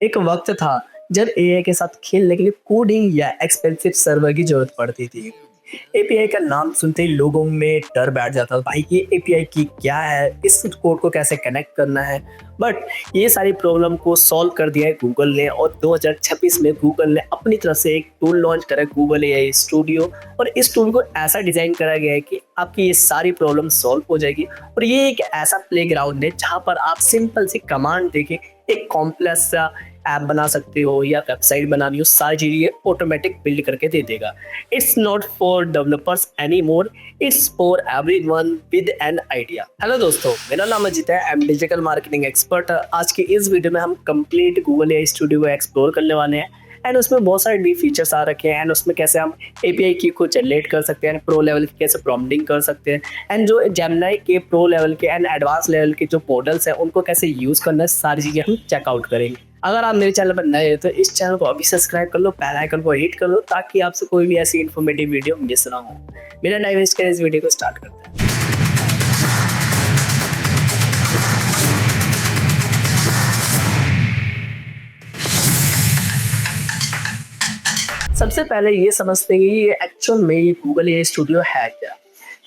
एक वक्त था जब एआई के साथ खेलने के लिए कोडिंग या एक्सपेंसिव सर्वर की जरूरत पड़ती थी। एपीआई का नाम सुनते ही लोगों में डर बैठ जाता था, भाई ये एपीआई की क्या है, इस कोड को कैसे कनेक्ट करना है। बट ये सारी प्रॉब्लम को सॉल्व कर दिया है गूगल ने, और 2026 में गूगल ने अपनी तरफ से एक टूल लॉन्च करा, गूगल एआई स्टूडियो। और इस टूल को ऐसा डिजाइन करा गया है कि आपकी ये सारी प्रॉब्लम सॉल्व हो जाएगी। और ये एक ऐसा प्लेग्राउंड है जहां पर आप सिंपल सी कमांड देके एक कॉम्प्लेक्स सा ऐप बना सकते हो या वेबसाइट बनानी हो, सारी चीजें ऑटोमेटिक बिल्ड करके दे देगा। It's not for developers any more, it's for everyone with an idea. Hello दोस्तों, मेरा नाम अजित है, I am digital marketing expert. आज की इस वीडियो में हम कंप्लीट गूगल एआई स्टूडियो को एक्सप्लोर करने वाले हैं। एंड उसमें बहुत सारे न्यू फीचर्स आ रखे हैं, एंड उसमें कैसे हम एपीआई की को जनरेट कर सकते हैं, प्रो लेवल की कैसे प्रॉम्प्टिंग कर सकते हैं, एंड जो जेमिनी के प्रो लेवल के एंड एडवांस लेवल के जो मॉडल्स हैं उनको कैसे यूज़ करना है, सारी चीज़ें हम चेकआउट करेंगे। अगर आप मेरे चैनल पर नए हैं तो इस चैनल को अभी सब्सक्राइब कर लो, बेल आइकन को हिट कर लो, ताकि आपसे कोई भी ऐसी इन्फॉर्मेटिव वीडियो मिस ना हो। मेरा टाइम वेस्ट करें, इस वीडियो को स्टार्ट करते हैं। सबसे पहले ये समझते हैं कि ये एक्चुअल में ये गूगल एआई स्टूडियो है क्या।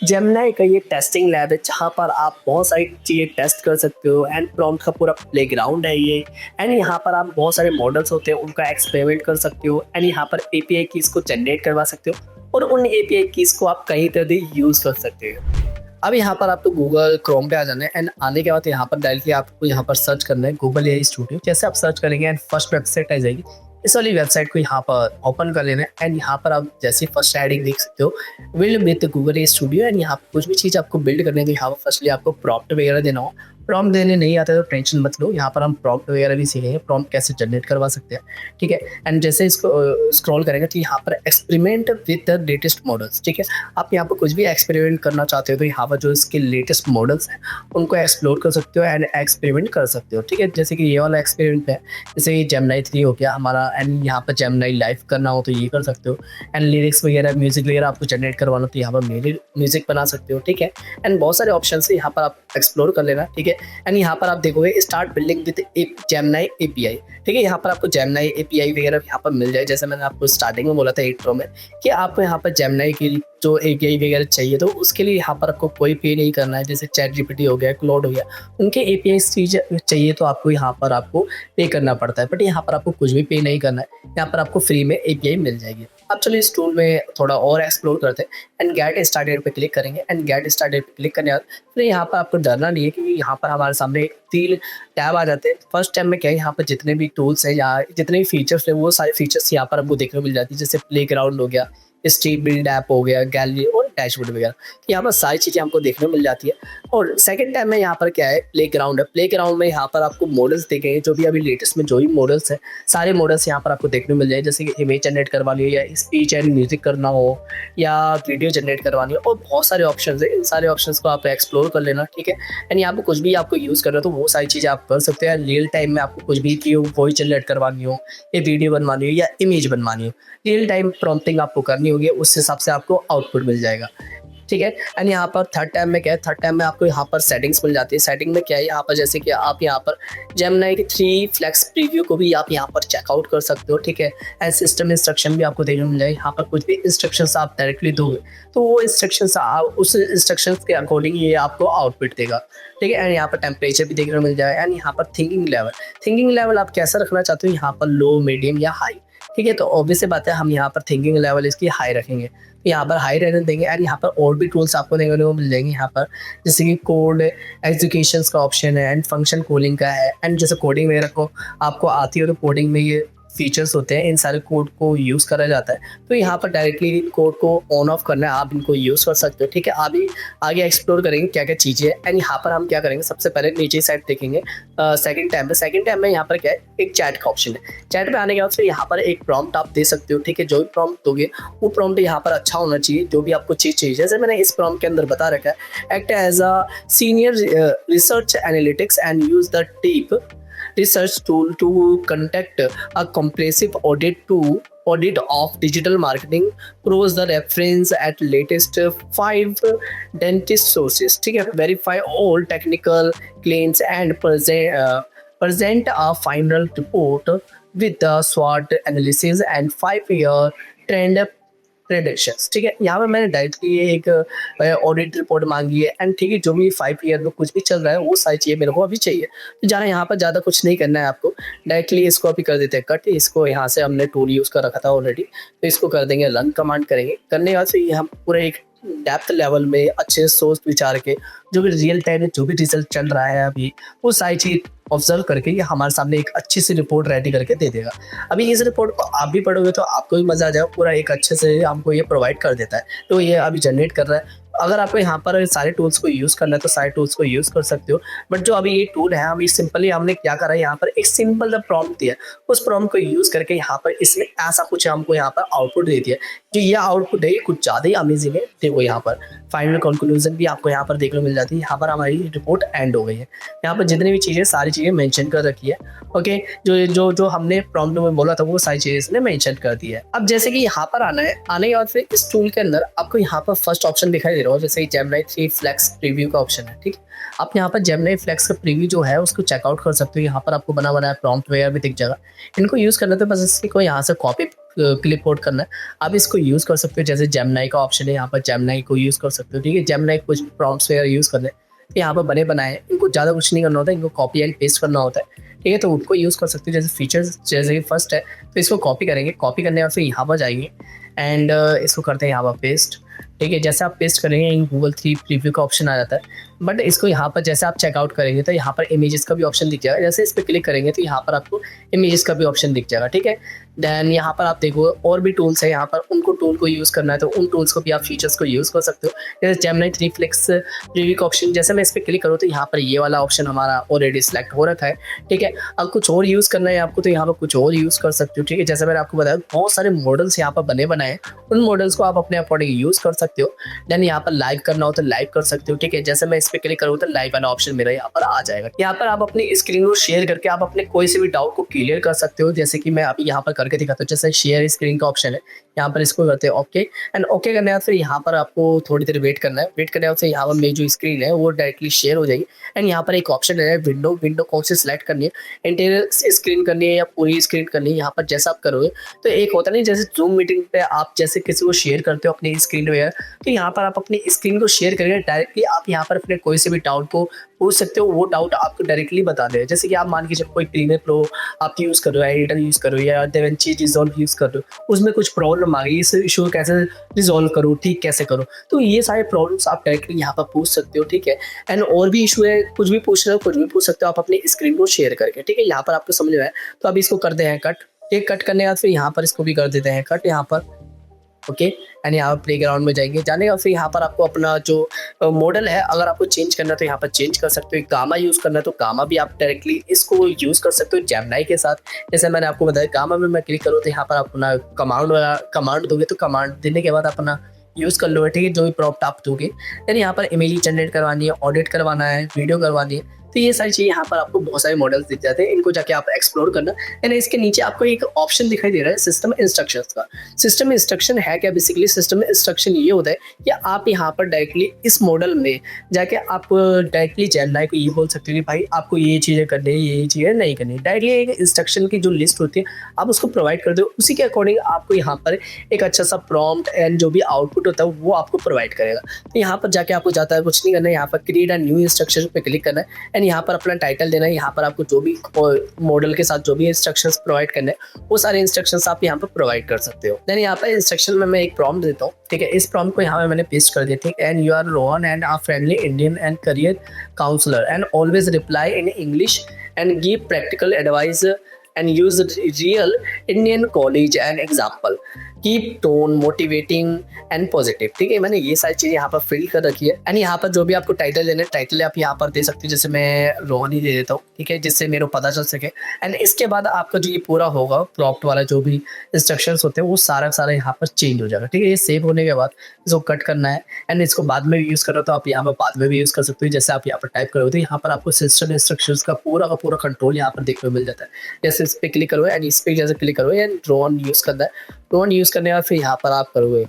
जेमिनी का ये टेस्टिंग लैब है जहाँ पर आप बहुत सारी चीज़ें टेस्ट कर सकते हो, एंड प्रॉम्प्ट का पूरा प्लेग्राउंड है ये। एंड यहाँ पर आप बहुत सारे मॉडल्स होते हैं उनका एक्सपेरिमेंट कर सकते हो, एंड यहाँ पर एपीआई कीज को जनरेट करवा सकते हो, और उन एपीआई कीज को आप कहीं तरह भी यूज़ कर सकते हो। अब यहाँ पर आपको गूगल क्रोम पे आ जाना है, एंड आने के बाद यहाँ पर डायरेक्टली आपको यहाँ पर सर्च करना है गूगल एआई स्टूडियो। जैसे आप सर्च करेंगे एंड फर्स्ट वेबसाइट आ जाएगी, इस वाली वेबसाइट को यहाँ पर ओपन कर लेना है। एंड यहाँ पर आप जैसे फर्स्ट हेडिंग देख सकते हो, build with Google AI studio. And यहाँ पर कुछ भी चीज़ आपको बिल्ड करने है तो यहाँ पर फर्स्टली आपको प्रॉम्प्ट वगैरह देना हो। प्रॉम्प्ट देने नहीं आता तो टेंशन मत लो, यहाँ पर हम प्रॉम्प्ट वगैरह भी सीखेंगे, प्रॉम्प्ट कैसे जनरेट करवा सकते हैं, ठीक है। एंड जैसे इसको स्क्रॉल करेंगे तो यहाँ पर experiment with the latest models, ठीक है। आप यहाँ पर कुछ भी एक्सपेरिमेंट करना चाहते हो तो यहाँ पर जो इसके लेटेस्ट मॉडल्स हैं उनको एक्सप्लोर कर सकते हो एंड एक्सपेरिमेंट कर सकते हो, ठीक है। जैसे कि ये वाला एक्सपेरिमेंट है, जैसे जेमिनी 3 हो गया हमारा, एंड यहाँ पर जेमिनी लाइव करना हो तो ये कर सकते हो। एंड लिरिक्स वगैरह, म्यूजिक वगैरह आपको जनरेट करवाना हो तो यहाँ पर म्यूजिक बना सकते हो, ठीक है। एंड बहुत सारे ऑप्शन है यहाँ पर आप एक्सप्लोर कर लेना, ठीक है। एंड यहाँ पर आप देखोगे start building with Gemini API, ठीक है। यहाँ पर आपको जेमिनी एपीआई वगैरह यहाँ पर मिल जाए। जैसे मैंने आपको स्टार्टिंग में बोला था इंट्रो में कि आपको यहाँ पर जेमिनी की जो एपीआई वगैरह चाहिए तो उसके लिए यहाँ पर आपको कोई पे नहीं करना है। जैसे चैट जीपीटी हो गया, क्लाउड हो गया, उनके एपीआई चाहिए तो आपको यहाँ पर आपको पे करना पड़ता है। बट यहाँ पर आपको कुछ भी पे नहीं करना है, यहाँ पर आपको फ्री में एपीआई मिल जाएगी। अब चलिए इस टूल में थोड़ा और एक्सप्लोर करते हैं, एंड गेट स्टार्टेड पे क्लिक करेंगे। एंड गेट स्टार्टेड पे क्लिक करने के बाद फिर यहाँ पर आपको डरना नहीं है, क्योंकि यहाँ पर हमारे सामने 3 टैब आ जाते हैं। फर्स्ट टैब में क्या है, यहाँ पर जितने भी टूल्स हैं या जितने भी फीचर्स हैं वो सारे फीचर्स यहाँ पर आपको देखने को मिल जाती है। जैसे प्लेग्राउंड हो गया, स्ट्रीट बिल्ड ऐप हो गया, गैलरी और डैशबोर्ड वगैरह, यहाँ पर सारी चीज़ें हमको देखने को मिल जाती है। और सेकंड टाइम में यहाँ पर क्या है, प्लेग्राउंड है। प्लेग्राउंड में यहाँ पर आपको मॉडल्स देखेंगे, जो भी अभी लेटेस्ट में जो भी मॉडल्स हैं सारे मॉडल्स यहाँ पर आपको देखने को मिल जाए। जैसे कि इमेज जनरेट करवानी हो, या स्पीच एंड म्यूजिक करना हो, या वीडियो जनरेट करवानी हो, और बहुत सारे ऑप्शन है। इन सारे ऑप्शन को आप एक्सप्लोर कर लेना, ठीक है। एंड यहाँ पर कुछ भी आपको यूज़ करना हो तो वो सारी चीज़ें आप कर सकते हैं। रियल टाइम में आपको कुछ भी की वॉइस जनरेट करवानी हो, या वीडियो बनवानी हो, या इमेज बनवानी हो, रियल टाइम प्रॉम्प्टिंग आपको करनी होगी, उस हिसाब से आपको आउटपुट मिल जाएगा, ठीक है। एंड यहाँ पर थर्ड टाइम में क्या है, थर्ड टाइम में आपको यहाँ पर सेटिंग्स मिल जाती है। सेटिंग में क्या है, यहाँ पर जैसे कि आप यहाँ पर जेमिनी की 3 फ्लैक्स प्रीव्यू को भी आप यहाँ पर चेकआउट कर सकते हो, ठीक है। एंड सिस्टम इंस्ट्रक्शन भी आपको देखने को मिल जाएगी। यहाँ पर कुछ भी इंस्ट्रक्शंस आप डायरेक्टली दोगे तो वो इंस्ट्रक्शंस आप उस इंस्ट्रक्शंस के अकॉर्डिंग ये आपको आउटपुट देगा, ठीक है। एंड यहाँ पर टेम्परेचर भी देखने को मिल जाएगा। एंड यहाँ पर थिंकिंग लेवल आप कैसा रखना चाहते हो, यहाँ पर लो, मीडियम या हाई, ठीक है। तो ऑब्वियस सी बात है, हम यहाँ पर थिंकिंग लेवल इसकी हाई रखेंगे, तो यहाँ पर हाई रहने देंगे। एंड यहाँ पर और भी टूल्स आपको देखने को मिल जाएंगे यहाँ पर, जैसे कि कोड एग्जीक्यूशन का ऑप्शन है, एंड फंक्शन कॉलिंग का है। एंड जैसे कोडिंग वगैरह को आपको आती है तो कोडिंग में ये फीचर्स होते हैं, इन सारे कोड को यूज़ करा जाता है। तो यहाँ पर डायरेक्टली कोड को ऑन ऑफ करना है, आप इनको यूज़ कर सकते हो, ठीक है। अभी आगे एक्सप्लोर करेंगे क्या क्या चीज़ें हैं। एंड यहाँ पर हम क्या करेंगे, सबसे पहले नीचे साइड देखेंगे सेकंड टैब में यहाँ पर क्या है, एक चैट का ऑप्शन है। चैट पे आने के बाद फिर यहाँ पर एक प्रॉम्प्ट आप दे सकते हो, ठीक है। जो भी प्रॉम्प्ट दोगे वो प्रॉम्प्ट यहाँ पर अच्छा होना चाहिए, जो भी आपको चीज़ चाहिए। जैसे मैंने इस प्रॉम्प्ट के अंदर बता रखा है, act as a senior research analytics and use the deep research tool to conduct a comprehensive audit of digital marketing, pros the reference at latest 5 dentist sources, ठीक है। verify all technical claims and present a final report with the SWOT analysis and 5-year trend predictions। ठीक है, यहाँ पे मैंने directly एक audit report मांगी है एंड ठीक है, जो भी 5 ईयर में कुछ भी चल रहा है वो सारी चीज़ें मेरे को अभी चाहिए। तो जाना यहाँ पर ज़्यादा कुछ नहीं करना है आपको, डायरेक्टली इसको अभी कर देते हैं कट। इसको यहाँ से हमने टूल यूज़ कर रखा था ऑलरेडी, तो इसको कर देंगे रन कमांड करेंगे। करने के बाद से ये हम पूरे एक डेप्थ लेवल में अच्छे से सोच विचार के जो भी रियल टाइम में जो भी रिजल्ट चल रहा है अभी, वो सारी चीज़ ऑब्जर्व करके ये हमारे सामने एक अच्छी सी रिपोर्ट रेडी करके दे देगा। अभी इस रिपोर्ट को आप भी पढ़ोगे तो आपको भी मज़ा आ जाएगा, पूरा एक अच्छे से हमको ये प्रोवाइड कर देता है। तो ये अभी जनरेट कर रहा है। अगर आपको यहाँ पर सारे टूल्स को यूज़ करना है तो सारे टूल्स को यूज़ कर सकते हो, बट जो अभी ये टूल है अभी सिंपली हमने क्या करा है, यहाँ पर एक सिंपल सा प्रॉम्प्ट दिया है, उस प्रॉम्प्ट को यूज़ करके यहाँ पर इसने ऐसा कुछ हमको यहाँ पर आउटपुट दे दिया। जो ये आउटपुट है कुछ ज़्यादा ही अमेजिंग है। देखो यहाँ पर फाइनल कंक्लूजन भी आपको यहाँ पर देखने को मिल जाती है। यहाँ पर हमारी रिपोर्ट एंड हो गई है। यहाँ पर जितनी भी चीज़ें सारी चीज़ें मेंशन कर रखी है। ओके, जो जो जो हमने प्रॉम्प्ट में बोला था वो सारी चीज़ें इसने मेंशन कर दी है। अब जैसे कि यहाँ पर आना है, आने के बाद फिर इस टूल के अंदर आपको यहाँ पर फर्स्ट ऑप्शन दिखाई दे रहा हो, जैसे जेमिनी 3 फ्लेक्स प्रीव्यू का ऑप्शन है। ठीक, आप यहाँ पर जेमिनी फ्लेक्स का प्रीव्यू जो है उसको चेकआउट कर सकते हो। यहाँ पर आपको बना बनाया प्रॉम्प्ट वेयर भी दिख जाएगा। इनको यूज़ करना तो बस इसको यहाँ से कॉपी क्लिपबोर्ड करना है। आप इसको यूज़ कर सकते हो, जैसे जेमिनी का ऑप्शन है, यहाँ पर जेमिनी को यूज़ कर सकते हो। ठीक है, जेमिनी कुछ प्रॉम्प्ट्स वगैरह यूज़ करने तो यहाँ पर बने बनाए हैं, इनको ज़्यादा कुछ नहीं करना होता है, इनको कॉपी एंड पेस्ट करना होता है। ठीक है, तो उनको यूज़ कर सकते हो। जैसे फीचर्स जैसे फर्स्ट है तो इसको कॉपी करेंगे, कॉपी करने के बाद फिर यहाँ पर जाएंगे एंड इसको करते हैं यहाँ पर पेस्ट। ठीक है, जैसे आप पेस्ट करेंगे गूगल 3 प्रीव्यू का ऑप्शन आ जाता है, बट इसको यहाँ पर जैसे आप चेकआउट करेंगे तो यहाँ पर इमेजेस का भी ऑप्शन दिख जाएगा। जैसे इस पर क्लिक करेंगे तो यहाँ पर आपको इमेजेस का भी ऑप्शन दिख जाएगा। ठीक है, देन यहाँ पर आप देखो और भी टूल्स है, यहाँ पर उनको टूल को यूज़ करना है तो उन टूल्स को भी आप फीचर्स को यूज़ कर सकते हो। जैसे जेमिनी 3 फ्लेक्स प्रीव्यू का ऑप्शन, जैसे मैं इस पर क्लिक करूँ तो यहाँ पर ये वाला ऑप्शन हमारा ऑलरेडी सिलेक्ट हो रखा है। ठीक है, अब कुछ और यूज़ करना है आपको तो यहाँ पर कुछ और यूज़ कर सकते हो। ठीक है, जैसे मैंने आपको बताया बहुत सारे मॉडल्स यहाँ पर बने बनाए, उन मॉडल्स को आप अपने अकॉर्डिंग यूज़ कर सकते हो। देन यहाँ पर लाइव करना हो तो लाइव कर सकते हो। ठीक है, जैसे मैं इस पर क्लिक करूँ तो लाइव वाला ऑप्शन मेरा यहाँ पर आ जाएगा। यहाँ पर आप अपनी स्क्रीन को शेयर करके आप अपने कोई से भी डाउट को क्लियर कर सकते हो, जैसे कि मैं अभी यहाँ पर करके दिखाता हूँ। जैसे शेयर स्क्रीन का ऑप्शन है, यहाँ पर इसको करते हैं ओके एंड ओके करने के बाद फिर यहाँ पर आपको थोड़ी देर वेट करना है। वेट करने के बाद फिर यहाँ पर मेरी जो स्क्रीन है वो डायरेक्टली शेयर हो जाएगी एंड यहाँ पर एक ऑप्शन है विंडो कौन सी सिलेक्ट करनी है, इंटीरियर स्क्रीन करनी है या पूरी स्क्रीन करनी है। यहाँ पर जैसा आप करोगे तो एक होता नहीं, जैसे जूम मीटिंग पे आप जैसे किसी को शेयर करते हो अपनी स्क्रीन वगैरह, तो यहाँ पर आप अपनी स्क्रीन को शेयर करके डायरेक्टली आप यहाँ पर अपने कोई से भी डाउट को पूछ सकते हो। वो डाउट आपको डायरेक्टली बता दे। जैसे कि आप मान के जब कोई प्रीमियर प्रो आप यूज़ कर रहे हो, एडिटर यूज़ कर रहे हो या डेविंची रिजॉल्व यूज़ कर रहे हो, उसमें कुछ प्रॉब्लम आ गई, इस इशू कैसे रिजॉल्व करूँ, ठीक कैसे करूँ, तो ये सारे प्रॉब्लम्स आप डायरेक्टली यहाँ पर पूछ सकते हो। ठीक है, एंड और भी इशू है, कुछ भी पूछ रहे हो कुछ भी पूछ सकते हो आप अपनी स्क्रीन को शेयर करके। ठीक है, यहाँ पर आपको समझ में आया तो अब इसको करते हैं कट। ठीक, कट करने के बाद फिर यहाँ पर इसको भी कर देते हैं कट यहाँ पर। ओके, एंड यहाँ प्ले ग्राउंड में जाएंगे, जाने का फिर यहाँ पर आपको अपना जो मॉडल है अगर आपको चेंज करना है तो यहाँ पर चेंज कर सकते हो। गामा यूज़ करना है तो गामा भी आप डायरेक्टली इसको यूज़ कर सकते हो जेमिनी के साथ। जैसे मैंने आपको बताया गामा में मैं क्लिक करूँ तो यहाँ पर अपना कमांड दोगे तो कमांड देने के बाद अपना यूज़ कर लो। ठीक है, जो भी प्रॉम्प्ट आप दोगे, यानी यहाँ पर इमेज जनरेट करवानी है, ऑडिट करवाना है, वीडियो करवानी है, तो ये सारी चीज़ यहाँ पर आपको बहुत सारे मॉडल्स दिख जाते हैं। इनको जाके आप एक्सप्लोर करना। एंड इसके नीचे आपको एक ऑप्शन दिखाई दे रहा है सिस्टम इंस्ट्रक्शंस का। सिस्टम इंस्ट्रक्शन है क्या? बेसिकली सिस्टम इंस्ट्रक्शन ये होता है कि आप यहाँ पर डायरेक्टली इस मॉडल में जाके आप डायरेक्टली जेमिनी को ये बोल सकते हो कि भाई आपको ये चीज़ें करनी है, ये चीज़ें नहीं करनी। डायरेक्टली एक इंस्ट्रक्शन की जो लिस्ट होती है आप उसको प्रोवाइड कर दो, उसी के अकॉर्डिंग आपको यहाँ पर एक अच्छा सा प्रॉम्प्ट एंड जो भी आउटपुट होता है वो आपको प्रोवाइड करेगा। तो यहाँ पर जाके आपको ज़्यादा कुछ नहीं करना है, यहाँ पर क्रिएट अ न्यू इंस्ट्रक्शन पे क्लिक करना है एंड यहाँ पर अपना टाइटल देना है। यहाँ पर आपको जो भी मॉडल के साथ जो भी इंस्ट्रक्शंस प्रोवाइड करने हैं वो सारे इंस्ट्रक्शंस आप यहाँ पर प्रोवाइड कर सकते हो। देन यहाँ पर इंस्ट्रक्शन में मैं एक प्रॉम्प्ट देता हूँ। ठीक है, इस प्रॉम्प्ट को यहाँ पे मैंने पेस्ट कर दिया। ठीक, and you are Rohan and a friendly Indian and career counsellor and always reply in English and give practical advice and use real Indian college and example, keep tone motivating and positive। ठीक है, मैंने ये सारी चीज़ें यहाँ पर fill कर रखी है एंड यहाँ पर जो भी आपको टाइटल देना है टाइटल आप यहाँ पर दे सकते हो। जैसे मैं रोहन ही दे देता हूँ, ठीक है, जिससे मेरे को पता चल सके। एंड इसके बाद आपका जो ये पूरा होगा प्रॉम्प्ट वाला जो भी इंस्ट्रक्शंस होते हैं वो सारा यहाँ पर चेंज हो जाएगा। ठीक है, ये सेव होने के बाद इसको कट करना है एंड इसको बाद में भी यूज़ करो तो आप यहाँ पर बाद में भी यूज़ कर सकते हो। जैसे आप यहाँ पर टाइप करोगे तो यहाँ पर आपको सिस्टम इंस्ट्रक्शंस का पूरा कंट्रोल यहाँ पर देखने को मिल जाता है। जैसे इस पर क्लिक करो एंड इस पर जैसे क्लिक करो एंड ड्रोन यूज़ करना है। ड्रोन यूज़ करने के बाद फिर यहाँ पर आप करोगे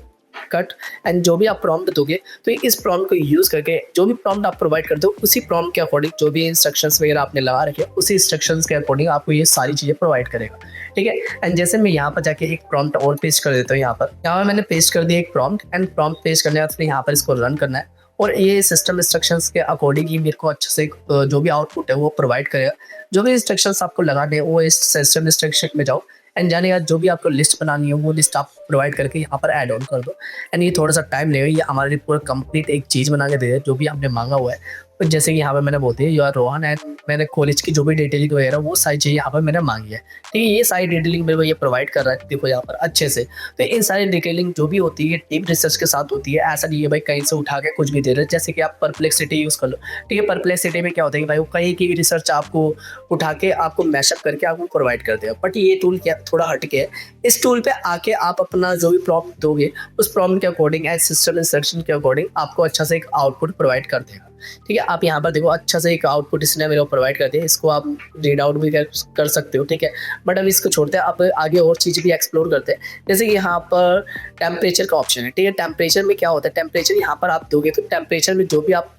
कट एंड जो भी आप प्रॉम्प्ट दोगे तो इस प्रॉम्प्ट को यूज़ करके जो भी प्रॉम्प्ट आप प्रोवाइड करते हो उसी प्रॉम्प्ट के अकॉर्डिंग जो भी इंस्ट्रक्शंस वगैरह आपने लगा रखे उसी इंस्ट्रक्शंस के अकॉर्डिंग आपको ये सारी चीज़ें प्रोवाइड करेगा। ठीक है, एंड जैसे मैं यहाँ पर जाके एक प्रॉम्प्ट और पेस्ट कर देता हूँ। यहाँ पर मैंने पेस्ट कर दिया एक प्रॉम्प्ट एंड प्रॉम्प्ट पेस्ट करने के बाद फिर यहाँ पर इसको रन करना है और ये सिस्टम इंस्ट्रक्शंस के अकॉर्डिंग ही मेरे को अच्छे से जो भी आउटपुट है वो प्रोवाइड करेगा। जो भी इंस्ट्रक्शंस आपको लगाने हैं वो इस सिस्टम इंस्ट्रक्शन में जाओ एंड जाने के बाद जो भी आपको लिस्ट बनानी है वो लिस्ट आप प्रोवाइड करके यहाँ पर ऐड ऑन कर दो एंड ये थोड़ा सा टाइम लेगा। ये हमारे लिए पूरा कंप्लीट एक चीज़ बना के दे दे जो भी आपने मांगा हुआ है। तो जैसे कि यहाँ पर मैंने बोलती है यू आर रोहन एंड मैंने कॉलेज की जो भी डिटेलिंग वगैरह वो सारी चीज़ें यहाँ पर मैंने मांगी है। ठीक है, ये सारी डिटेलिंग मेरे को ये प्रोवाइड कर रहा है देखो यहाँ पर अच्छे से। तो इन सारी डिटेलिंग जो भी होती है टीम रिसर्च के साथ होती है। ऐसा नहीं है भाई कहीं से उठा के कुछ भी दे रहे। जैसे कि आप परप्लेक्सिटी यूज़ कर लो। ठीक है, परप्लेक्सिटी में क्या होता है कि भाई वो कहीं की रिसर्च आपको उठा के आपको मैशअप करके आपको प्रोवाइड कर देगा। बट ये टूल क्या थोड़ा हटके है। इस टूल पे आके आप अपना जो भी प्रॉम्प्ट दोगे उस प्रॉम्प्ट के अकॉर्डिंग एज सिस्टम इंस्ट्रक्शन के अकॉर्डिंग आपको अच्छा से एक आउटपुट प्रोवाइड कर देगा। ठीक है, आप यहाँ पर देखो अच्छा से एक आउटपुट इसने मेरे को प्रोवाइड कर दिया। इसको आप रीड आउट भी कर सकते हो। ठीक है, बट अब इसको छोड़ते हैं, आप आगे और चीज़ भी एक्सप्लोर करते हैं। जैसे कि यहाँ पर टेम्परेचर का ऑप्शन है। ठीक है, टेम्परेचर में क्या होता है, टेम्परेचर यहाँ पर आप दोगे तो टेम्परेचर में जो भी आप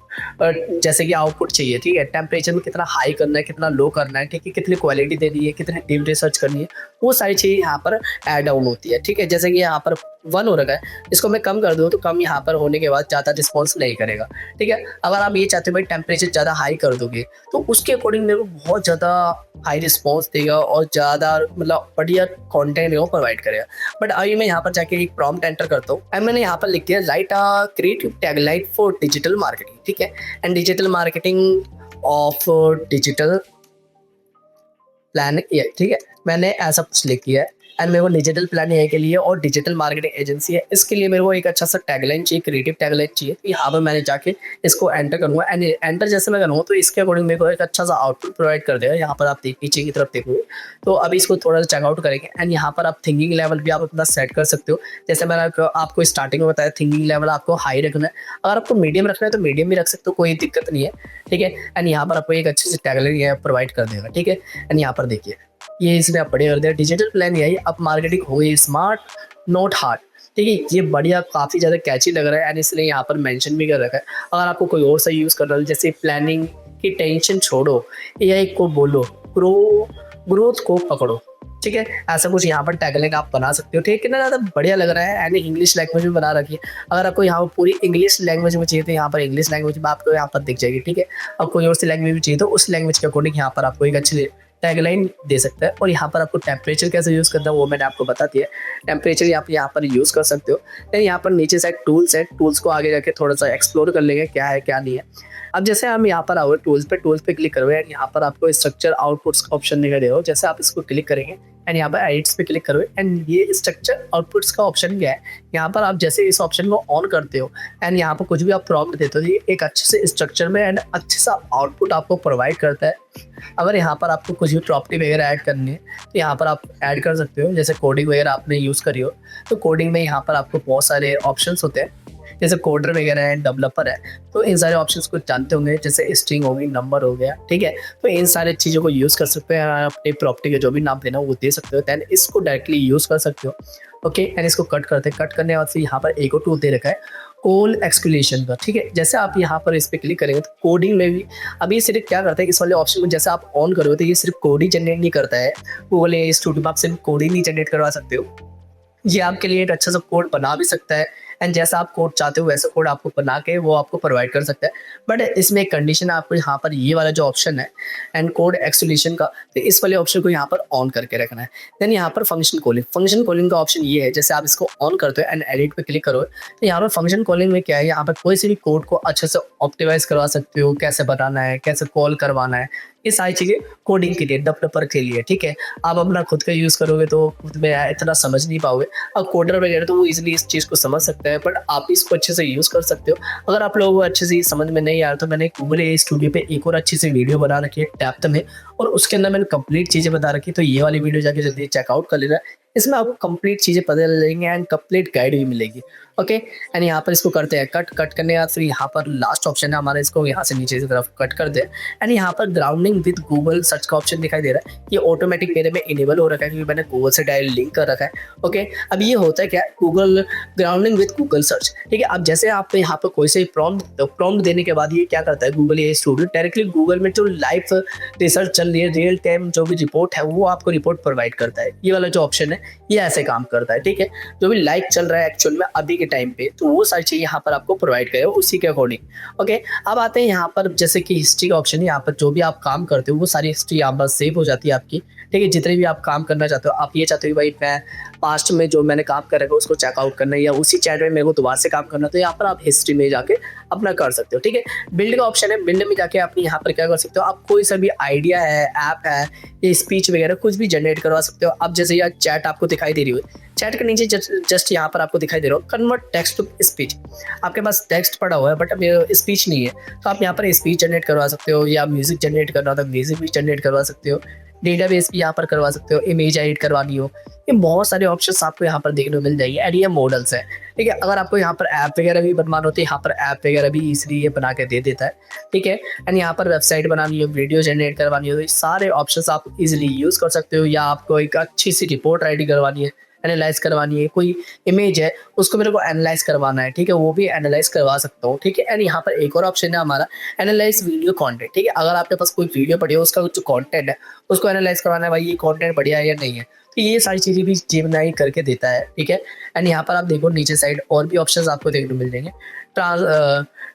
जैसे कि आउटपुट चाहिए। ठीक है, टेम्परेचर में कितना हाई करना है कितना लो करना है, ठीक है, कितनी क्वालिटी देनी है कितनी डीप रिसर्च करनी है वो सारी चीज़ें यहाँ पर ऐड डाउन होती है। ठीक है, जैसे कि यहाँ पर 1 हो रखा है, इसको मैं कम कर दूँ तो कम यहाँ पर होने के बाद ज़्यादा रिस्पॉन्स नहीं करेगा। ठीक है, अगर आप ये चाहते हो भाई टेम्परेचर ज़्यादा हाई कर दोगे तो उसके अकॉर्डिंग मेरे को बहुत ज़्यादा हाई रिस्पॉन्स देगा और ज़्यादा मतलब बढ़िया कॉन्टेंट मेरे को प्रोवाइड करेगा। बट अभी मैं यहाँ पर जाके एक प्रॉम्प्ट एंटर करता हूँ एंड मैंने यहाँ पर लिख दिया right creative tagline for digital marketing. ठीक है, and digital marketing of digital plan. ठीक है, मैंने ऐसा कुछ लिख किया है एंड मेरे को डिजिटल प्लान ए के लिए और डिजिटल मार्केटिंग एजेंसी है इसके लिए मेरे को एक अच्छा सा टैगलाइन चाहिए, क्रिएटिव टैगलाइन चाहिए। तो यहाँ पर मैंने जाके इसको एंटर करूँगा एंड एंटर जैसे मैं करूँगा तो इसके अकॉर्डिंग मेरे को एक अच्छा सा आउटपुट प्रोवाइड कर देगा। यहाँ पर आप पीछे की तरफ देखोगे तो अभी इसको थोड़ा सा चेकआउट करेंगे एंड यहाँ पर आप थिंकिंग लेवल भी आप अपना सेट कर सकते हो। जैसे मैंने आपको स्टार्टिंग में बताया थिंकिंग लेवल आपको हाई रखना है। अगर आपको मीडियम रखना है तो मीडियम भी रख सकते हो, कोई दिक्कत नहीं है। ठीक है, एंड यहाँ पर आपको एक अच्छे से टैगलाइन प्रोवाइड कर देगा। ठीक है, एंड यहाँ पर देखिए ये इसने आप बढ़िया कर दिया डिजिटल प्लान यही अब मार्केटिंग हो गई स्मार्ट नॉट हार्ड। ठीक है, ये बढ़िया काफ़ी ज़्यादा कैची लग रहा है एंड इसलिए यहाँ पर मेंशन भी कर रखा है। अगर आपको कोई और सा यूज़ कर रहा है जैसे प्लानिंग की टेंशन छोड़ो एआई को बोलो ग्रोथ को पकड़ो। ठीक है, ऐसा कुछ यहाँ पर टैगलाइन आप बना सकते हो। ठीक है, कितना ज़्यादा बढ़िया लग रहा है एंड इंग्लिश लैंग्वेज में बना रखी है। अगर आपको यहाँ पर पूरी इंग्लिश लैंग्वेज में चाहिए तो यहाँ पर इंग्लिश लैंग्वेज में आपको यहाँ पर दिख जाएगी। ठीक है, अब कोई और सी लैंग्वेज में चाहिए तो उस लैंग्वेज के अकॉर्डिंग यहाँ पर आपको एक अच्छी टैगलाइन दे सकता है। और यहाँ पर आपको टेम्परेचर कैसे यूज़ करना है वो मैंने आपको बता दिया। टेम्परेचर आप यहाँ पर यूज़ कर सकते हो। देन यहाँ पर नीचे साइड टूल्स है, टूल्स को आगे जाके थोड़ा सा एक्सप्लोर कर लेंगे क्या है क्या नहीं है। अब जैसे हम यहाँ पर आओगे टूल्स पे क्लिक करोगे एंड यहाँ पर आपको स्ट्रक्चर आउटपुट्स का ऑप्शन दिखाई देगा। जैसे आप इसको क्लिक करेंगे एंड यहाँ पर एडिट्स पे क्लिक करोगे एंड ये स्ट्रक्चर आउटपुट्स का ऑप्शन क्या है, यहाँ पर आप जैसे इस ऑप्शन को ऑन करते हो एंड यहाँ पर कुछ भी आप प्रॉम्प्ट देते हो ये एक अच्छे से स्ट्रक्चर में एंड अच्छे सा आउटपुट आपको प्रोवाइड करता है। अगर यहाँ पर आपको कुछ भी प्रॉपर्टी वगैरह ऐड करनी है तो यहाँ पर आप ऐड कर सकते हो। जैसे कोडिंग वगैरह आपने यूज़ करी हो तो कोडिंग में यहाँ पर आपको बहुत सारे ऑप्शंस होते हैं जैसे कोडर वगैरह है, डेवलपर है, तो इन सारे ऑप्शंस को जानते होंगे जैसे स्ट्रिंग हो गई, नंबर हो गया। ठीक है, तो इन सारे चीज़ों को यूज़ कर सकते हैं। अपनी प्रॉपर्टी के जो भी नाम देना वो दे सकते हो। दैन इसको डायरेक्टली यूज़ कर सकते हो। ओके, एंड इसको कट करते हैं। कट करने के बाद फिर यहाँ पर एक और टूल दे रखा है कॉल एक्सक्लेमेशन का। ठीक है, जैसे आप यहाँ पर इस पर क्लिक करेंगे तो कोडिंग में भी अभी सिर्फ क्या करता है इस वाले ऑप्शन को जैसे आप ऑन करोगे तो ये सिर्फ कोड ही जनरेट नहीं करता है। गूगल ए स्टूडियो में आप सिर्फ कोड ही नहीं जनरेट करवा सकते हो, ये आपके लिए एक अच्छा सा कोड बना भी सकता है एंड जैसा आप कोड चाहते हो वैसा कोड आपको बना के वो आपको प्रोवाइड कर सकता है। बट इसमें एक कंडीशन है, आपको यहाँ पर ये वाला जो ऑप्शन है एंड कोड एक्सक्लेमेशन का, तो इस वाले ऑप्शन को यहाँ पर ऑन करके रखना है। देन यहाँ पर फंक्शन कॉलिंग का ऑप्शन ये है, जैसे आप इसको ऑन करते हो एंड एडिट पे क्लिक करो तो यहाँ पर फंक्शन कॉलिंग में क्या है, यहाँ पर कोई से भी कोड को अच्छे से ऑप्टिमाइज करवा सकते हो, कैसे बनाना है, कैसे कॉल करवाना है, ये सारी चीज़ें कोडिंग के लिए, डेवलपर के लिए। ठीक है, आप अपना खुद का यूज़ करोगे तो खुद में इतना समझ नहीं पाओगे। और कोडर वगैरह तो वो इजीली इस चीज़ को समझ सकता है, बट आप इसको अच्छे से यूज़ कर सकते हो। अगर आप लोगों को अच्छे से समझ में नहीं आ रहा तो मैंने गूगल ए स्टूडियो पे एक और अच्छी सी वीडियो बना रखी है डेप्थ में, और उसके अंदर मैंने कंप्लीट चीज़ें बता रखी, तो ये वाली वीडियो जाके जल्दी चेकआउट कर लेना। इसमें आपको कंप्लीट चीज़ें पता चलेंगी एंड कंप्लीट गाइड भी मिलेगी। ओके, एंड यहाँ पर इसको करते हैं कट करने के बाद फिर यहाँ पर लास्ट ऑप्शन है हमारा, इसको यहाँ से नीचे की तरफ कट कर दे एंड यहाँ पर ग्राउंडिंग विद गूगल सर्च का ऑप्शन दिखाई दे रहा है। ये ऑटोमेटिक मेरे में इनेबल हो रखा है क्योंकि मैंने गूगल से डायरेक्ट लिंक कर रखा है। ओके, अब ये होता है क्या, Google grounding with Google search. ठीक है, अब जैसे आप यहाँ पर कोई से प्रॉम्प्ट देने के बाद ये क्या करता है, गूगल ये स्टूडियो डायरेक्टली गूगल में जो लाइव रिसर्च चल रही है, रियल टाइम जो भी रिपोर्ट है वो आपको रिपोर्ट प्रोवाइड करता है। ये वाला जो ऑप्शन है ये ऐसे काम करता है। ठीक है, जो भी लाइव चल रहा है एक्चुअल में अभी के टाइम पे, तो वो सारी चीज़ यहाँ पर आपको प्रोवाइड करेगा उसी के अकॉर्डिंग। ओके, अब आते हैं यहाँ पर जैसे कि हिस्ट्री का ऑप्शन है। यहाँ पर जो भी आप काम करते हो वो सारी हिस्ट्री यहाँ पर सेव हो जाती है आपकी। ठीक है, जितने भी आप काम करना चाहते हो, आप ये चाहते हो भाई मैं पास्ट में जो मैंने काम कर रखा है उसको चेकआउट करना है या उसी चैट में मेरे को दोबारा से काम करना है, तो यहाँ पर आप हिस्ट्री में जाके अपना कर सकते हो। ठीक है, बिल्ड का ऑप्शन है, बिल्ड में जाके आप यहाँ पर क्या कर सकते हो, आप कोई सा भी आइडिया है, ऐप है, ये स्पीच वगैरह कुछ भी जनरेट करवा सकते हो। अब जैसे यहाँ चैट आपको दिखाई दे रही हो, चैट के नीचे जस्ट यहाँ पर आपको दिखाई दे रहा हो कन्वर्ट टेक्स्ट टू स्पीच। आपके पास टेक्स्ट पड़ा हुआ है बट अब स्पीच नहीं है, तो आप यहाँ पर स्पीच जनरेट करवा सकते हो, या म्यूजिक जनरेट करना हो तो म्यूजिक भी जनरेट करवा सकते हो, डेटाबेस भी यहाँ पर करवा सकते हो, इमेज एडिट करवानी हो, ये बहुत सारे ऑप्शंस आपको यहाँ पर देखने को मिल जाएंगे। एंड ये मॉडल्स है। ठीक है, अगर आपको यहाँ पर ऐप वगैरह भी बनवाना होती है, यहाँ पर ऐप वगैरह भी इजीली ये बना के दे देता है। ठीक है, एंड यहाँ पर वेबसाइट बनानी हो, वीडियो जनरेट करवानी हो, तो ये सारे ऑप्शंस आप इजीली यूज़ कर सकते हो। या आपको एक अच्छी सी रिपोर्ट रेडी करवानी है, एनालाइज करवानी है, कोई इमेज है उसको मेरे को एनालाइज करवाना है, ठीक है, वो भी एनालाइज करवा सकता हूँ। ठीक है, एंड यहाँ पर एक और ऑप्शन है हमारा एनालाइज वीडियो कंटेंट। ठीक है, अगर आपके पास कोई वीडियो पड़ी है उसका जो कंटेंट है उसको एनालाइज करवाना है, भाई ये कंटेंट बढ़िया है या नहीं है, तो ये सारी चीज़ें भी जेमिनी करके देता है। ठीक है, एंड यहाँ पर आप देखो नीचे साइड और भी ऑप्शंस आपको देखने को मिल जाएंगे,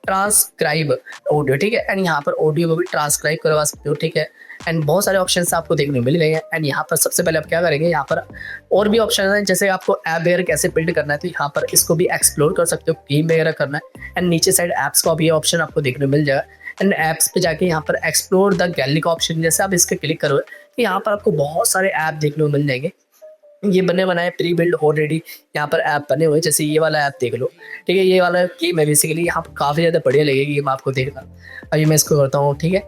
ट्रांसक्राइब ऑडियो। ठीक है, एंड यहाँ पर ऑडियो को भी ट्रांसक्राइब करवा सकते हो। ठीक है, एंड बहुत सारे ऑप्शंस आपको देखने को मिल रहे हैं। एंड यहाँ पर सबसे पहले आप क्या करेंगे, यहाँ पर और भी ऑप्शन है, जैसे आपको ऐप वगैरह कैसे बिल्ड करना है तो यहाँ पर इसको भी एक्सप्लोर कर सकते हो, गेम वगैरह करना है। एंड नीचे साइड ऐप्स का भी ऑप्शन आपको देखने को मिल जाएगा। एंड ऐप्स पे जाके यहाँ पर एक्सप्लोर द गैलरी का ऑप्शन, जैसे आप इस पर क्लिक करोगे तो यहाँ पर आपको बहुत सारे ऐप देखने को मिल जाएंगे। ये बने बनाए प्री बिल्ड ऑलरेडी यहाँ पर ऐप बने हुए, जैसे ये वाला ऐप देख लो। ठीक है, ये वाला गेम है बेसिकली, यहाँ पर काफ़ी ज़्यादा बढ़िया लगेगी गेम आपको देखना। अभी मैं इसको करता हूँ। ठीक है,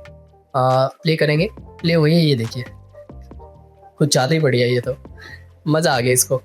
प्ले करेंगे, प्ले हुई है, ये देखिए कुछ ज़्यादा ही बढ़िया है, ये तो मज़ा आ गया इसको।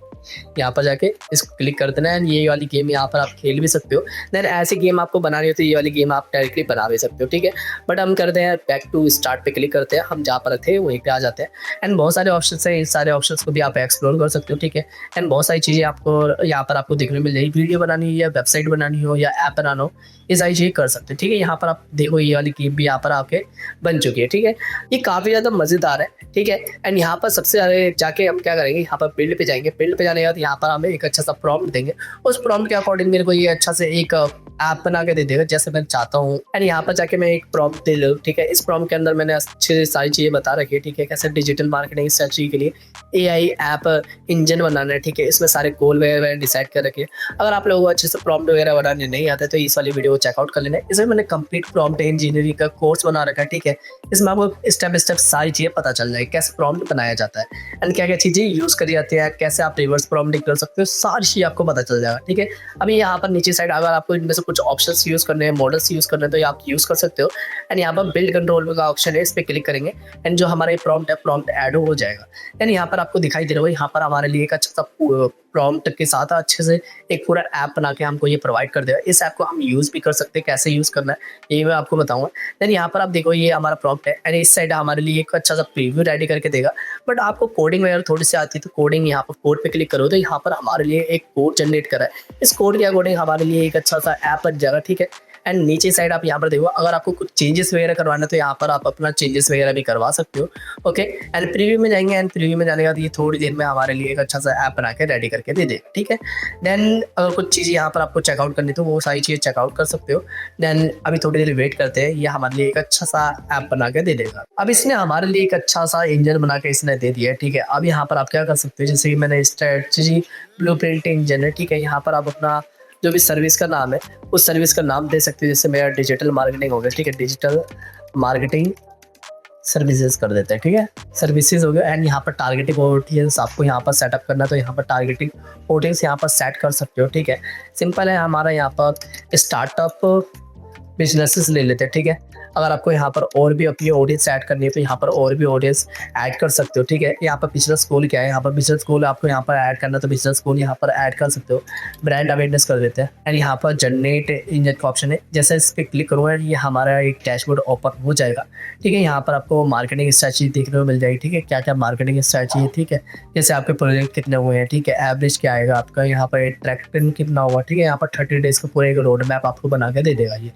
यहाँ पर जाके इसको क्लिक कर देना है, ये वाली गेम यहाँ पर आप खेल भी सकते हो। देन ऐसी गेम आपको बनानी हो तो ये वाली गेम आप डायरेक्टली बना भी सकते हो। ठीक है, बट हम करते हैं बैक टू स्टार्ट पे क्लिक करते हैं, हम जहाँ पर थे वहीं पे आ जाते हैं। एंड बहुत सारे ऑप्शन है, इस सारे ऑप्शंस को भी आप एक्सप्लोर कर सकते हो। ठीक है, एंड बहुत सारी चीज़ें आपको यहाँ पर आपको देखने को मिल जाएगी, वीडियो बनानी हो या वेबसाइट बनानी हो या ऐप बनाना हो, ये सारी चीज़ें कर सकते हो। ठीक है, यहाँ पर आप देखो ये वाली गेम भी यहाँ पर आपके बन चुकी है। ठीक है, ये काफ़ी ज़्यादा मज़ेदार है। ठीक है, एंड यहाँ पर सबसे ज़्यादा जाके हम क्या करेंगे, यहाँ पर बिल्ड पे जाएंगे, बिल्ड पे जाने के बाद यहाँ पर हमें एक अच्छा सा प्रॉम्प्ट देंगे, उस प्रॉम्प्ट के अकॉर्डिंग मेरे को ये अच्छा से एक ऐप बना के दे देगा जैसे मैं चाहता हूँ। एंड यहाँ पर जाके मैं एक प्रॉम्प्ट दे लूँ। ठीक है, इस प्रॉम्प्ट के अंदर मैंने अच्छे से सारी चीज़ें बता रखी है। ठीक है, कैसे डिजिटल मार्केटिंग स्ट्रेटजी के लिए AI ऐप इंजन बनाना है। ठीक है, इसमें सारे गोल वगैरह डिसाइड कर रखे। अगर आप लोगों को अच्छे से प्रॉम्प्ट वगैरह बनाने नहीं आता तो इस वाली वीडियो को चेकआउट कर लेना। इसमें मैंने कंप्लीट प्रॉम्प्ट इंजीनियरिंग का कोर्स बना रखा है। ठीक है, इसमें आपको स्टेप बाय स्टेप सारी चीज़ें पता चल जाएगी, कैसे प्रॉम्प्ट बनाया जाता है एंड क्या क्या चीज़ें यूज़ करी जाती है, कैसे आप रिवर्स प्रॉम्प्ट कर सकते हो, सारी चीज़ आपको पता चल जाएगा। ठीक है, अभी यहाँ पर नीचे साइड अगर आपको इनमें से कुछ ऑप्शंस यूज़ करने हैं, मॉडल्स यूज़ करने हैं, तो ये आप यूज़ कर सकते हो। एंड यहाँ पर बिल्ड कंट्रोल का ऑप्शन है, इस पर क्लिक करेंगे एंड जो हमारा प्रॉम्प्ट है प्रॉम्प्ट ऐड हो जाएगा। एंड यहाँ पर आपको दिखाई दे रहा है, यहाँ पर हमारे लिए एक अच्छा सा प्रॉम्प्ट के साथ अच्छे से एक पूरा ऐप बना के हमको ये प्रोवाइड कर देगा। इस ऐप को हम यूज़ भी कर सकते हैं, कैसे यूज़ करना है ये मैं आपको बताऊंगा। देन यहाँ पर आप देखो ये हमारा प्रॉम्प्ट है एंड इस साइड हमारे लिए एक अच्छा सा प्रीव्यू रेडी करके देगा। बट आपको कोडिंग वगैरह थोड़ी सी आती है तो कोडिंग यहाँ पर कोड पे क्लिक करो तो यहाँ पर हमारे लिए एक कोड जनरेट करा है। इस कोड के अकॉर्डिंग हमारे लिए एक अच्छा सा ऐप बन जाएगा। ठीक है, एंड नीचे साइड आप यहाँ पर देखो, अगर आपको कुछ चेंजेस वगैरह करवाना है तो यहाँ पर आप अपना चेंजेस वगैरह भी करवा सकते हो। ओके, एंड प्रीव्यू में जाएंगे एंड प्रीव्यू में जाने के बाद ये थोड़ी देर में हमारे लिए एक अच्छा सा ऐप बना के रेडी करके दे देगा। ठीक है, देन अगर कुछ चीज़ें यहाँ पर आपको चेकआउट करनी तो वो सारी चीज़ें चेकआउट कर सकते हो। देन अभी थोड़ी देर वेट करते हैं, ये हमारे लिए एक अच्छा सा ऐप बना के दे देगा। अब इसने हमारे लिए एक अच्छा सा इंजन बना के इसने दे दिया है। ठीक है, अब यहाँ पर आप क्या कर सकते हो, जैसे कि मैंने स्ट्रेटजी ब्लूप्रिंट इंजन है। ठीक है, यहाँ पर आप अपना जो भी सर्विस का नाम है उस सर्विस का नाम दे सकते हो, जैसे मेरा डिजिटल मार्केटिंग हो गया। ठीक है, डिजिटल मार्केटिंग सर्विसेज कर देते हैं। ठीक है, सर्विसेज हो गया एंड यहाँ पर टारगेटिंग ऑडियंस आपको यहाँ पर सेटअप करना तो यहाँ पर टारगेटिंग ऑडियंस यहाँ पर सेट कर सकते हो। ठीक है, सिंपल है हमारा यहाँ पर स्टार्टअप बिजनेसेस ले लेते हैं, ठीक है। अगर आपको यहाँ पर और भी अपनी ऑडियंस ऐड करनी है तो यहाँ पर और भी ऑडियंस ऐड कर सकते हो, ठीक है। यहाँ पर बिजनेस स्कूल क्या है, यहाँ पर बिजनेस स्कूल आपको यहाँ पर ऐड करना, तो बिजनेस स्कूल यहाँ पर ऐड कर सकते हो। ब्रांड अवेयरनेस कर देते हैं एंड यहाँ पर जनरेट इंजन का ऑप्शन है, जैसे इस पर क्लिक करूँगा ये हमारा एक डैशबोर्ड ओपन हो जाएगा, ठीक है। यहाँ पर आपको मार्केटिंग स्ट्रैटेजी देखने को मिल जाएगी, ठीक है, क्या क्या मार्केटिंग स्ट्रैटेजी है, ठीक है। जैसे आपके प्रोजेक्ट कितने हुए हैं, ठीक है, एवरेज क्या आएगा आपका, यहाँ पर ट्रैक्शन कितना हुआ, ठीक है। यहाँ पर 30 डेज का पूरा एक रोड मैप आपको बना के दे देगा ये,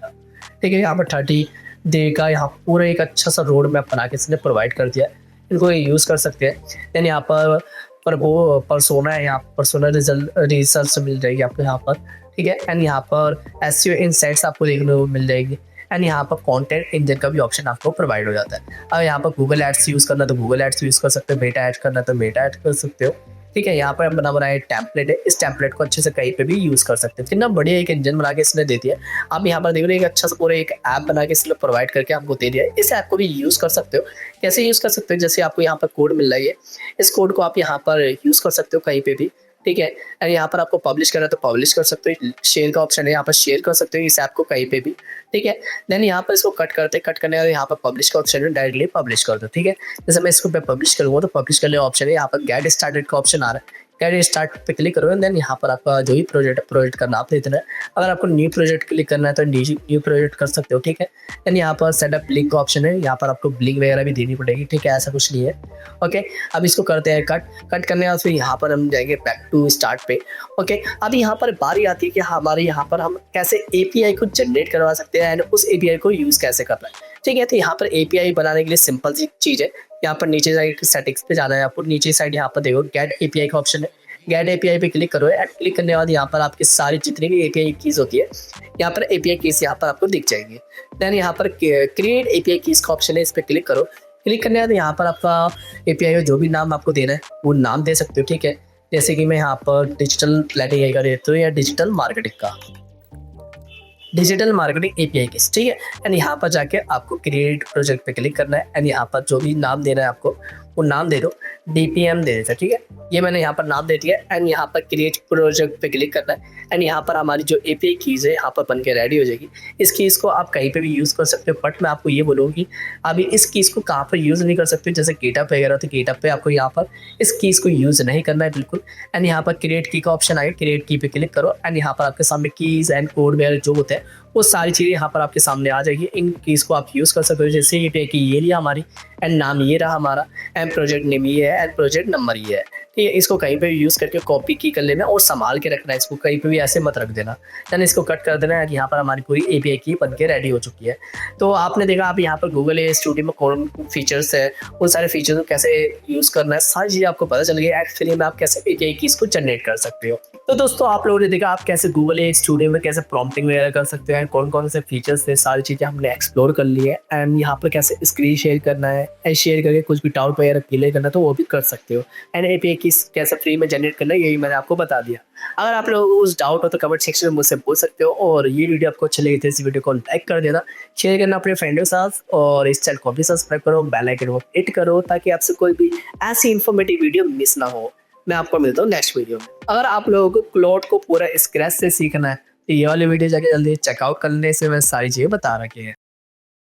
ठीक है। यहाँ पर 30 डे का यहाँ पूरा एक अच्छा सा रोड मैप बना के इसने प्रोवाइड कर दिया है, इनको यूज़ कर सकते हैं। देन यहाँ पर वो परसोना है, यहाँ परसोना रिजल्ट मिल जाएगी आपको यहाँ पर, ठीक है। एंड यहाँ पर एसईओ इनसाइट्स आपको देखने को मिल जाएगी एंड यहाँ पर कंटेंट इंजन का भी ऑप्शन आपको प्रोवाइड हो जाता है। अब यहाँ पर गूगल एड्स यूज़ करना तो गूगल एड्स यूज़ कर सकते हो, मेटा ऐड करना तो मेटा ऐड कर सकते हो, ठीक है। यहाँ पर बना बनाया टेम्पलेट है, इस टेम्पलेट को अच्छे से कहीं पे भी यूज़ कर सकते हैं। कितना बढ़िया एक इंजन बना के इसने दे दिया। आप यहाँ पर देख रहे हो एक अच्छा सा पूरा एक ऐप बना के इसने प्रोवाइड करके आपको दे दिया है। इस ऐप को भी यूज़ कर सकते हो। कैसे यूज़ कर सकते हो, जैसे आपको यहाँ पर कोड मिल रहा है, इस कोड को आप यहाँ पर यूज़ कर सकते हो कहीं पे भी, ठीक है। एंड यहाँ पर आपको पब्लिश करना है तो पब्लिश कर सकते हो, शेयर का ऑप्शन है, यहाँ पर शेयर कर सकते हो इस ऐप को कहीं पे भी, ठीक है। देन यहाँ पर इसको कट करते करने और यहाँ पर पब्लिश का ऑप्शन है, डायरेक्टली पब्लिश कर दो, ठीक है। जैसे मैं इसको पब्लिश करूँगा तो पब्लिश करने का ऑप्शन है, यहाँ पर गेट स्टार्टेड का ऑप्शन आ रहा है, गेट स्टार्ट पे क्लिक करो। देन यहाँ पर आपका जो भी प्रोजेक्ट का नाम देना है, अगर आपको न्यू प्रोजेक्ट क्लिक करना है तो न्यू प्रोजेक्ट कर सकते हो, ठीक है। देन यहाँ पर सेटअप लिंक का ऑप्शन है, यहाँ पर आपको लिंक वगैरह भी देनी पड़ेगी, ठीक है, ऐसा कुछ नहीं है, ओके। अब इसको करते हैं कट करने के बाद फिर यहाँ पर हम जाएंगे बैक टू स्टार्ट पे, ओके। अब यहाँ पर बारी आती है कि हमारे यहाँ पर हम कैसे एपीआई को जनरेट करवा सकते हैं एंड उस एपीआई को यूज़ कैसे करना है, ठीक है। तो यहाँ पर एपीआई बनाने के लिए सिंपल सी चीज़ है, यहाँ पर नीचे साइड सेटिंग्स पे जाना है आपको, नीचे साइड यहाँ पर देखो गेट एपीआई का ऑप्शन है, गेट एपीआई पे क्लिक करो। क्लिक करने के बाद यहाँ पर आपकी सारी जितनी भी एपीआई कीज होती है, यहाँ पर एपीआई कीज यहाँ पर आपको दिख जाएंगे। देन यहाँ पर क्रिएट एपीआई कीज का ऑप्शन है, इस पर क्लिक करो। क्लिक करने के बाद यहाँ पर आपका एपीआई का जो भी नाम आपको देना है वो नाम दे सकते हो, ठीक है। जैसे कि मैं यहाँ पर डिजिटल प्लेटिंग का देता हूँ या डिजिटल मार्केटिंग का, डिजिटल मार्केटिंग एपीआई की, ठीक है। एंड यहाँ पर जाके आपको क्रिएट प्रोजेक्ट पे क्लिक करना है एंड यहाँ पर जो भी नाम देना है आपको वो नाम दे दो, डीपीएम दे देता है, ठीक है। ये मैंने यहाँ पर नाम दे दिया एंड यहाँ पर क्रिएट प्रोजेक्ट पे क्लिक करना है एंड यहाँ पर हमारी जो एपीआई कीज़ है यहाँ पर बन के रेडी हो जाएगी। इस कीज़ को आप कहीं पे भी यूज़ कर सकते हो, बट मैं आपको ये बोलूँगी अभी इस कीज़ को कहाँ पर यूज़ नहीं कर सकते, जैसे गेटअप वगैरह, तो गेटअप पे आपको यहाँ पर इस कीज़ को यूज़ नहीं करना है बिल्कुल। एंड यहाँ पर क्रिएट की का ऑप्शन आएगा, क्रिएट की पे क्लिक करो एंड यहाँ पर आपके सामने कीज़ एंड कोड वगैरह जो होते हैं वो सारी चीज़ें यहाँ पर आपके सामने आ जाएगी। इन कीज़ को आप यूज़ कर सकते हो, जैसे एपीआई की ये लिया हमारी एंड नाम ये रहा हमारा एंड प्रोजेक्ट नेम ये है एंड प्रोजेक्ट नंबर ये है, ठीक है। इसको कहीं पे भी यूज़ करके कॉपी की कर लेना और संभाल के रखना है, इसको कहीं पे भी ऐसे मत रख देना। यानी इसको कट कर देना है। यहाँ पर हमारी पूरी एपीआई की बन के रेडी हो चुकी है। तो आपने देखा आप यहाँ पर गूगल ए स्टूडियो में कौन फीचर्स है, उन सारे फीचर्स को कैसे यूज़ करना है, सारी चीज़ें आपको पता चल गई। एक्चुअली में आप कैसे एपीआई की इसको जनरेट कर सकते हो। तो दोस्तों आप लोगों ने देखा आप कैसे गूगल ए स्टूडियो में कैसे प्रॉम्प्टिंग वगैरह कर सकते हैं, कौन कौन से फीचर्स थे, सारी चीज़ें हमने एक्सप्लोर कर ली है। एंड यहाँ पर कैसे स्क्रीन शेयर करना है, शेयर करके कुछ भी डाउट वगैरह क्लियर करना तो वो भी कर सकते हो। एंड एपीआई की कैसे फ्री में जनरेट करना है यही मैंने आपको बता दिया। अगर आप लोगों को उस डाउट हो तो कमेंट सेक्शन में मुझसे पूछ सकते हो। और ये वीडियो आपको अच्छी लगी तो इस वीडियो को लाइक कर देना, शेयर करना अपने फ्रेंडों के साथ और इस चैनल को भी सब्सक्राइब करो, बेल आइकन को हिट करो ताकि आपसे कोई भी ऐसी इन्फॉर्मेटिव वीडियो मिस ना हो। मैं आपको मिलता हूँ नेक्स्ट वीडियो में। अगर आप लोगों को क्लोड को पूरा स्क्रैच से सीखना है तो ये वाली वीडियो जाके जल्दी चेकआउट करने से मैं सारी चीज़ें बता रखी है।